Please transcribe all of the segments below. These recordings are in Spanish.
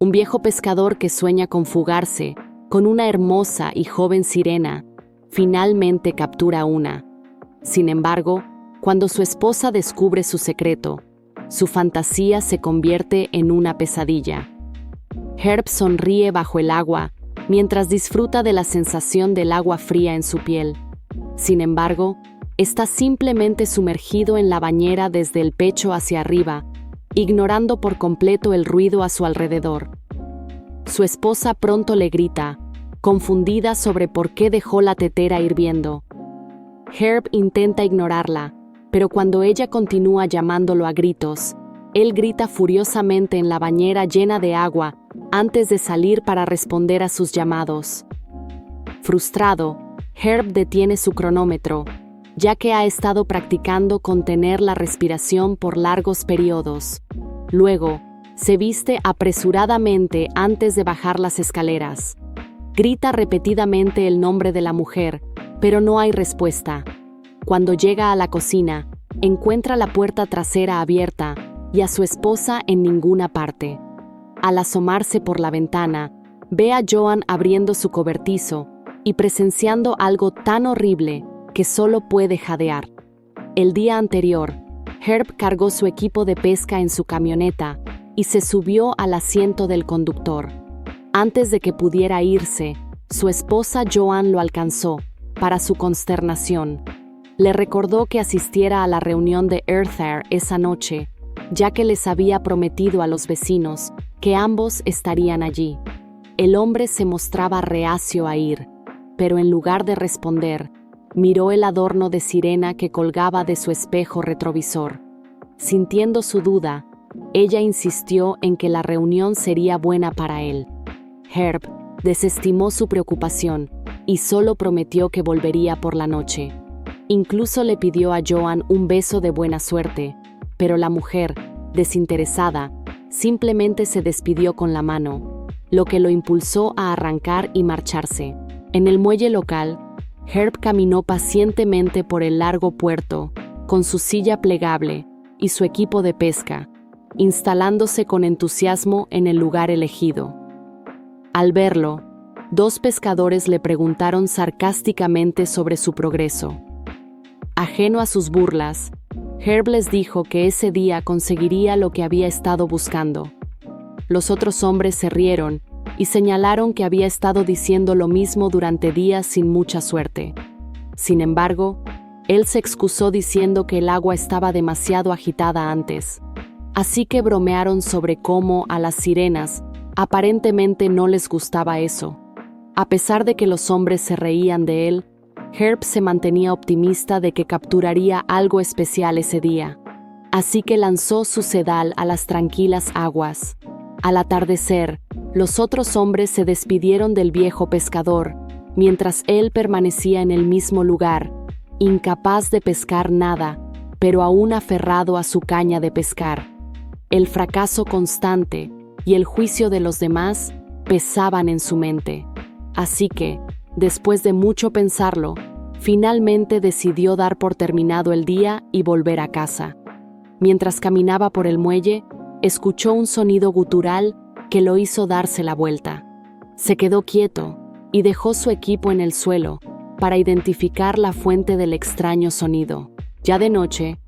un viejo pescador que sueña con fugarse con una hermosa y joven sirena, finalmente captura una. Sin embargo, cuando su esposa descubre su secreto, su fantasía se convierte en una pesadilla. Herb sonríe bajo el agua mientras disfruta de la sensación del agua fría en su piel. Sin embargo, está simplemente sumergido en la bañera desde el pecho hacia arriba, ignorando por completo el ruido a su alrededor. Su esposa pronto le grita, confundida sobre por qué dejó la tetera hirviendo. Herb intenta ignorarla, pero cuando ella continúa llamándolo a gritos, él grita furiosamente en la bañera llena de agua antes de salir para responder a sus llamados. Frustrado, Herb detiene su cronómetro, ya que ha estado practicando contener la respiración por largos periodos. Luego, se viste apresuradamente antes de bajar las escaleras. Grita repetidamente el nombre de la mujer, pero no hay respuesta. Cuando llega a la cocina, encuentra la puerta trasera abierta y a su esposa en ninguna parte. Al asomarse por la ventana, ve a Joan abriendo su cobertizo y presenciando algo tan horrible que solo puede jadear. El día anterior, Herb cargó su equipo de pesca en su camioneta y se subió al asiento del conductor. Antes de que pudiera irse, su esposa Joan lo alcanzó, para su consternación. Le recordó que asistiera a la reunión de Earthair esa noche, ya que les había prometido a los vecinos que ambos estarían allí. El hombre se mostraba reacio a ir, pero en lugar de responder, miró el adorno de sirena que colgaba de su espejo retrovisor. Sintiendo su duda, ella insistió en que la reunión sería buena para él. Herb desestimó su preocupación y solo prometió que volvería por la noche. Incluso le pidió a Joan un beso de buena suerte, pero la mujer, desinteresada, simplemente se despidió con la mano, lo que lo impulsó a arrancar y marcharse. En el muelle local, Herb caminó pacientemente por el largo puerto, con su silla plegable y su equipo de pesca, instalándose con entusiasmo en el lugar elegido. Al verlo, dos pescadores le preguntaron sarcásticamente sobre su progreso. Ajeno a sus burlas, Herb les dijo que ese día conseguiría lo que había estado buscando. Los otros hombres se rieron y señalaron que había estado diciendo lo mismo durante días sin mucha suerte. Sin embargo, él se excusó diciendo que el agua estaba demasiado agitada antes. Así que bromearon sobre cómo a las sirenas aparentemente no les gustaba eso. A pesar de que los hombres se reían de él, Herb se mantenía optimista de que capturaría algo especial ese día. Así que lanzó su sedal a las tranquilas aguas. Al atardecer, los otros hombres se despidieron del viejo pescador, mientras él permanecía en el mismo lugar, incapaz de pescar nada, pero aún aferrado a su caña de pescar. El fracaso constante y el juicio de los demás pesaban en su mente. Así que, después de mucho pensarlo, finalmente decidió dar por terminado el día y volver a casa. Mientras caminaba por el muelle, escuchó un sonido gutural que lo hizo darse la vuelta. Se quedó quieto y dejó su equipo en el suelo para identificar la fuente del extraño sonido. Ya de noche,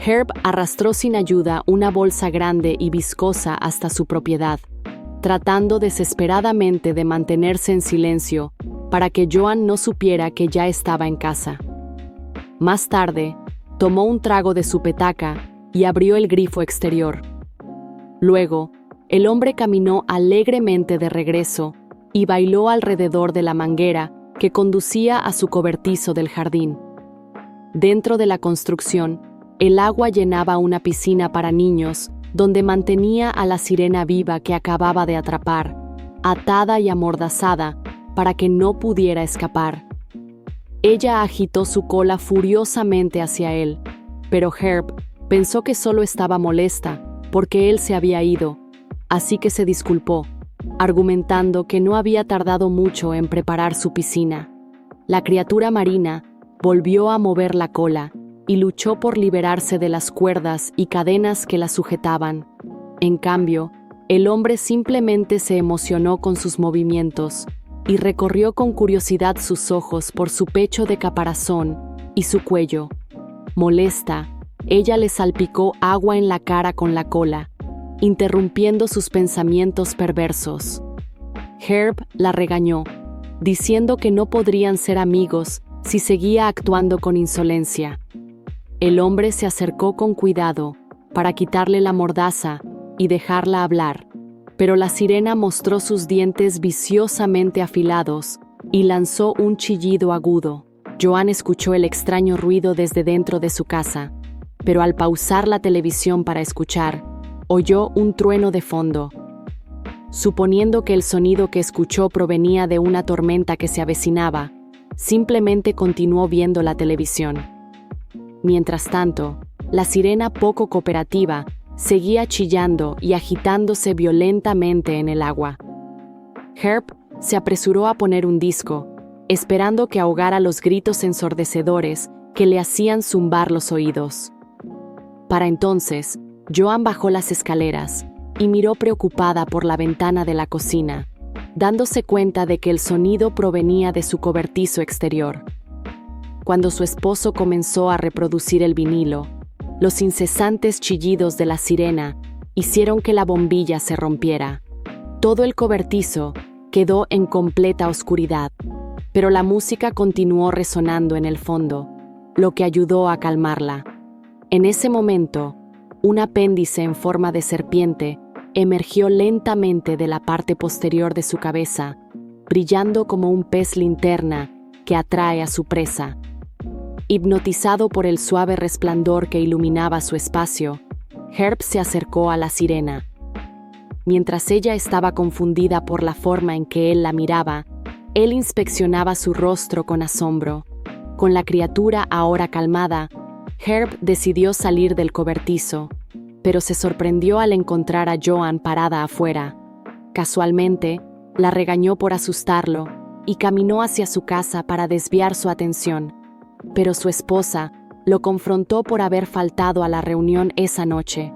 Herb arrastró sin ayuda una bolsa grande y viscosa hasta su propiedad, tratando desesperadamente de mantenerse en silencio para que Joan no supiera que ya estaba en casa. Más tarde, tomó un trago de su petaca y abrió el grifo exterior. Luego, el hombre caminó alegremente de regreso y bailó alrededor de la manguera que conducía a su cobertizo del jardín. Dentro de la construcción, el agua llenaba una piscina para niños donde mantenía a la sirena viva que acababa de atrapar, atada y amordazada para que no pudiera escapar. Ella agitó su cola furiosamente hacia él, pero Herb pensó que solo estaba molesta porque él se había ido, así que se disculpó, argumentando que no había tardado mucho en preparar su piscina. La criatura marina volvió a mover la cola y luchó por liberarse de las cuerdas y cadenas que la sujetaban. En cambio, El hombre simplemente se emocionó con sus movimientos y recorrió con curiosidad sus ojos por su pecho de caparazón y su cuello. Molesta, ella le salpicó agua en la cara con la cola, interrumpiendo sus pensamientos perversos. Herb la regañó, diciendo que no podrían ser amigos si seguía actuando con insolencia. El hombre se acercó con cuidado para quitarle la mordaza y dejarla hablar, pero la sirena mostró sus dientes viciosamente afilados y lanzó un chillido agudo. Joan escuchó el extraño ruido desde dentro de su casa, pero al pausar la televisión para escuchar, oyó un trueno de fondo. Suponiendo que el sonido que escuchó provenía de una tormenta que se avecinaba, simplemente continuó viendo la televisión. Mientras tanto, la sirena poco cooperativa seguía chillando y agitándose violentamente en el agua. Herb se apresuró a poner un disco, esperando que ahogara los gritos ensordecedores que le hacían zumbar los oídos. Para entonces, Joan bajó las escaleras y miró preocupada por la ventana de la cocina, dándose cuenta de que el sonido provenía de su cobertizo exterior. Cuando su esposo comenzó a reproducir el vinilo, los incesantes chillidos de la sirena hicieron que la bombilla se rompiera. Todo el cobertizo quedó en completa oscuridad, pero la música continuó resonando en el fondo, lo que ayudó a calmarla. En ese momento, un apéndice en forma de serpiente emergió lentamente de la parte posterior de su cabeza, brillando como un pez linterna que atrae a su presa. Hipnotizado por el suave resplandor que iluminaba su espacio, Herb se acercó a la sirena. Mientras ella estaba confundida por la forma en que él la miraba, él inspeccionaba su rostro con asombro. Con la criatura ahora calmada, Herb decidió salir del cobertizo, pero se sorprendió al encontrar a Joan parada afuera. Casualmente, la regañó por asustarlo y caminó hacia su casa para desviar su atención. Pero su esposa lo confrontó por haber faltado a la reunión esa noche.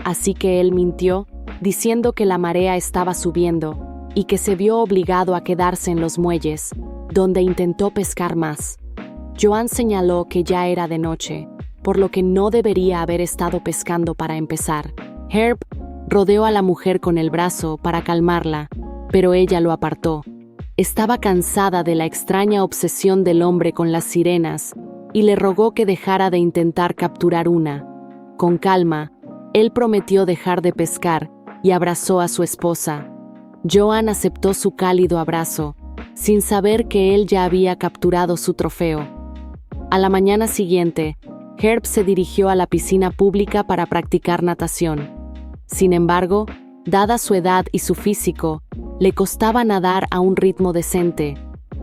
Así que él mintió, diciendo que la marea estaba subiendo y que se vio obligado a quedarse en los muelles, donde intentó pescar más. Joan señaló que ya era de noche, por lo que no debería haber estado pescando para empezar. Herb rodeó a la mujer con el brazo para calmarla, pero ella lo apartó. Estaba cansada de la extraña obsesión del hombre con las sirenas y le rogó que dejara de intentar capturar una. Con calma, él prometió dejar de pescar y abrazó a su esposa. Joan aceptó su cálido abrazo, sin saber que él ya había capturado su trofeo. A la mañana siguiente, Herb se dirigió a la piscina pública para practicar natación. Sin embargo, dada su edad y su físico, le costaba nadar a un ritmo decente.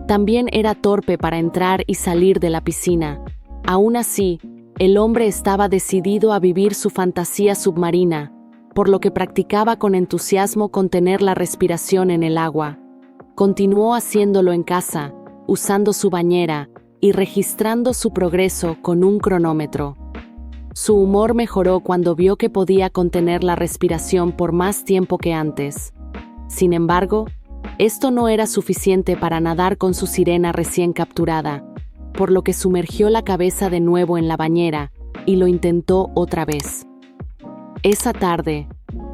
También era torpe para entrar y salir de la piscina. Aún así, el hombre estaba decidido a vivir su fantasía submarina, por lo que practicaba con entusiasmo contener la respiración en el agua. Continuó haciéndolo en casa, usando su bañera y registrando su progreso con un cronómetro. Su humor mejoró cuando vio que podía contener la respiración por más tiempo que antes. Sin embargo, esto no era suficiente para nadar con su sirena recién capturada, por lo que sumergió la cabeza de nuevo en la bañera y lo intentó otra vez. Esa tarde,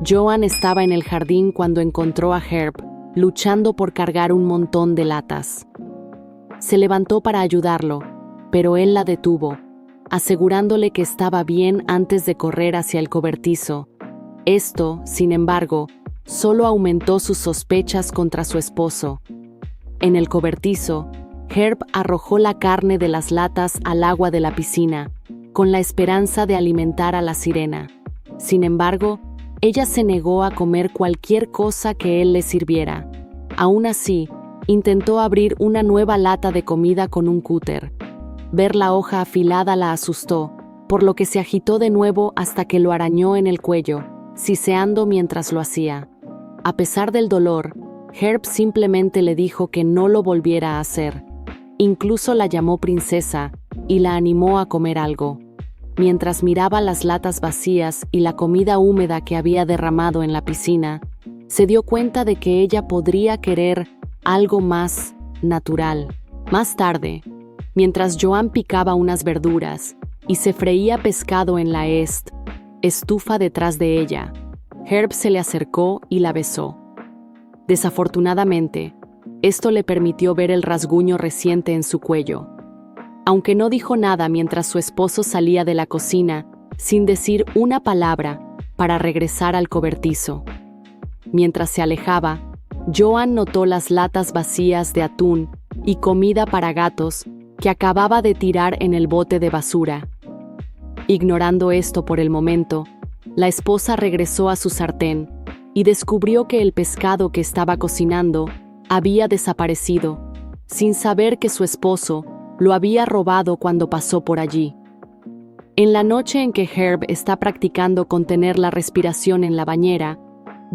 Joan estaba en el jardín cuando encontró a Herb luchando por cargar un montón de latas. Se levantó para ayudarlo, pero él la detuvo, asegurándole que estaba bien antes de correr hacia el cobertizo. Esto, sin embargo, solo aumentó sus sospechas contra su esposo. En el cobertizo, Herb arrojó la carne de las latas al agua de la piscina, con la esperanza de alimentar a la sirena. Sin embargo, ella se negó a comer cualquier cosa que él le sirviera. Aún así, intentó abrir una nueva lata de comida con un cúter. Ver la hoja afilada la asustó, por lo que se agitó de nuevo hasta que lo arañó en el cuello, siseando mientras lo hacía. A pesar del dolor, Herb simplemente le dijo que no lo volviera a hacer. Incluso la llamó princesa y la animó a comer algo. Mientras miraba las latas vacías y la comida húmeda que había derramado en la piscina, se dio cuenta de que ella podría querer algo más natural. Más tarde, mientras Joan picaba unas verduras y se freía pescado en la estufa detrás de ella, Herb se le acercó y la besó. Desafortunadamente, esto le permitió ver el rasguño reciente en su cuello. Aunque no dijo nada mientras su esposo salía de la cocina, sin decir una palabra, para regresar al cobertizo. Mientras se alejaba, Joan notó las latas vacías de atún y comida para gatos que acababa de tirar en el bote de basura. Ignorando esto por el momento, la esposa regresó a su sartén y descubrió que el pescado que estaba cocinando había desaparecido, sin saber que su esposo lo había robado cuando pasó por allí. En la noche en que Herb está practicando contener la respiración en la bañera,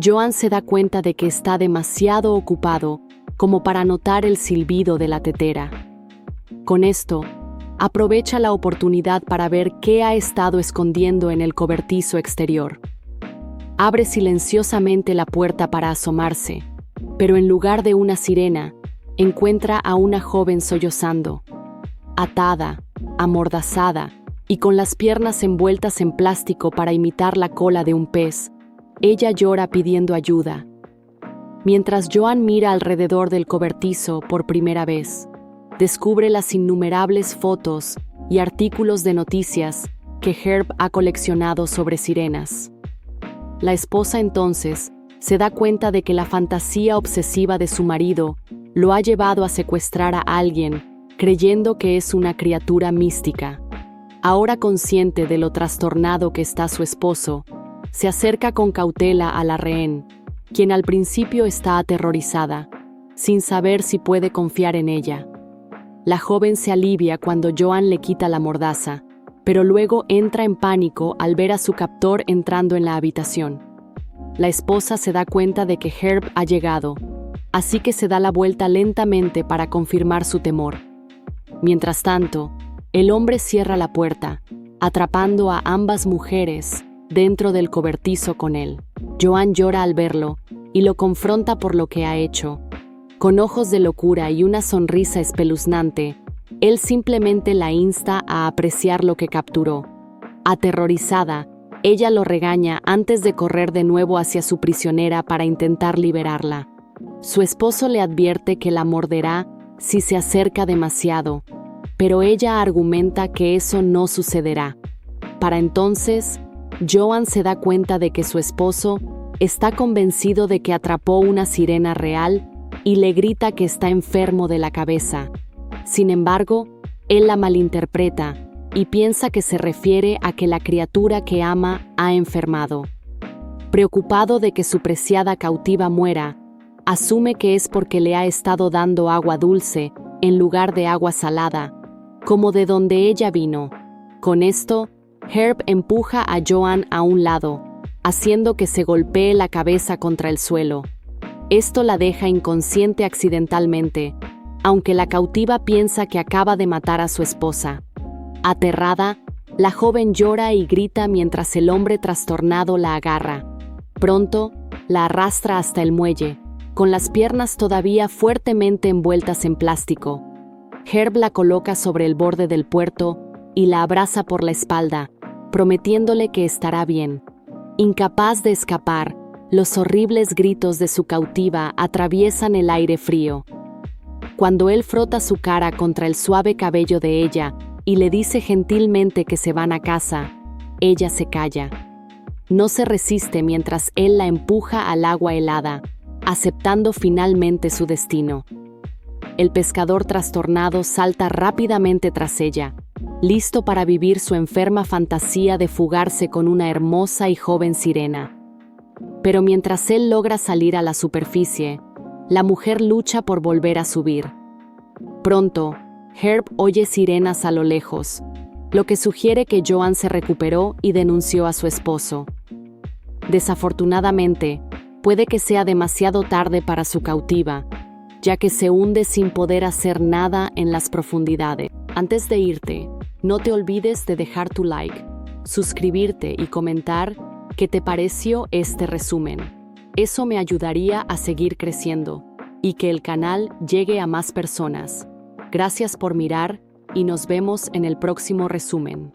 Joan se da cuenta de que está demasiado ocupado como para notar el silbido de la tetera. Con esto, aprovecha la oportunidad para ver qué ha estado escondiendo en el cobertizo exterior. Abre silenciosamente la puerta para asomarse, pero en lugar de una sirena, encuentra a una joven sollozando, atada, amordazada y con las piernas envueltas en plástico para imitar la cola de un pez. Ella llora pidiendo ayuda. Mientras Joan mira alrededor del cobertizo por primera vez, descubre las innumerables fotos y artículos de noticias que Herb ha coleccionado sobre sirenas. La esposa entonces se da cuenta de que la fantasía obsesiva de su marido lo ha llevado a secuestrar a alguien, creyendo que es una criatura mística. Ahora consciente de lo trastornado que está su esposo, se acerca con cautela a la rehén, quien al principio está aterrorizada, sin saber si puede confiar en ella. La joven se alivia cuando Joan le quita la mordaza, pero luego entra en pánico al ver a su captor entrando en la habitación. La esposa se da cuenta de que Herb ha llegado, así que se da la vuelta lentamente para confirmar su temor. Mientras tanto, el hombre cierra la puerta, atrapando a ambas mujeres dentro del cobertizo con él. Joan llora al verlo y lo confronta por lo que ha hecho. Con ojos de locura y una sonrisa espeluznante, él simplemente la insta a apreciar lo que capturó. Aterrorizada, ella lo regaña antes de correr de nuevo hacia su prisionera para intentar liberarla. Su esposo le advierte que la morderá si se acerca demasiado, pero ella argumenta que eso no sucederá. Para entonces, Joan se da cuenta de que su esposo está convencido de que atrapó una sirena real y le grita que está enfermo de la cabeza. Sin embargo, él la malinterpreta y piensa que se refiere a que la criatura que ama ha enfermado. Preocupado de que su preciada cautiva muera, asume que es porque le ha estado dando agua dulce en lugar de agua salada, como de donde ella vino. Con esto, Herb empuja a Joan a un lado, haciendo que se golpee la cabeza contra el suelo. Esto la deja inconsciente accidentalmente, aunque la cautiva piensa que acaba de matar a su esposa. Aterrada, la joven llora y grita mientras el hombre trastornado la agarra. Pronto, la arrastra hasta el muelle, con las piernas todavía fuertemente envueltas en plástico. Herb la coloca sobre el borde del puerto y la abraza por la espalda, prometiéndole que estará bien. Incapaz de escapar, los horribles gritos de su cautiva atraviesan el aire frío. Cuando él frota su cara contra el suave cabello de ella y le dice gentilmente que se van a casa, ella se calla. No se resiste mientras él la empuja al agua helada, aceptando finalmente su destino. El pescador trastornado salta rápidamente tras ella, listo para vivir su enferma fantasía de fugarse con una hermosa y joven sirena. Pero mientras él logra salir a la superficie, la mujer lucha por volver a subir. Pronto, Herb oye sirenas a lo lejos, lo que sugiere que Joan se recuperó y denunció a su esposo. Desafortunadamente, puede que sea demasiado tarde para su cautiva, ya que se hunde sin poder hacer nada en las profundidades. Antes de irte, no te olvides de dejar tu like, suscribirte y comentar qué te pareció este resumen. Eso me ayudaría a seguir creciendo y que el canal llegue a más personas. Gracias por mirar y nos vemos en el próximo resumen.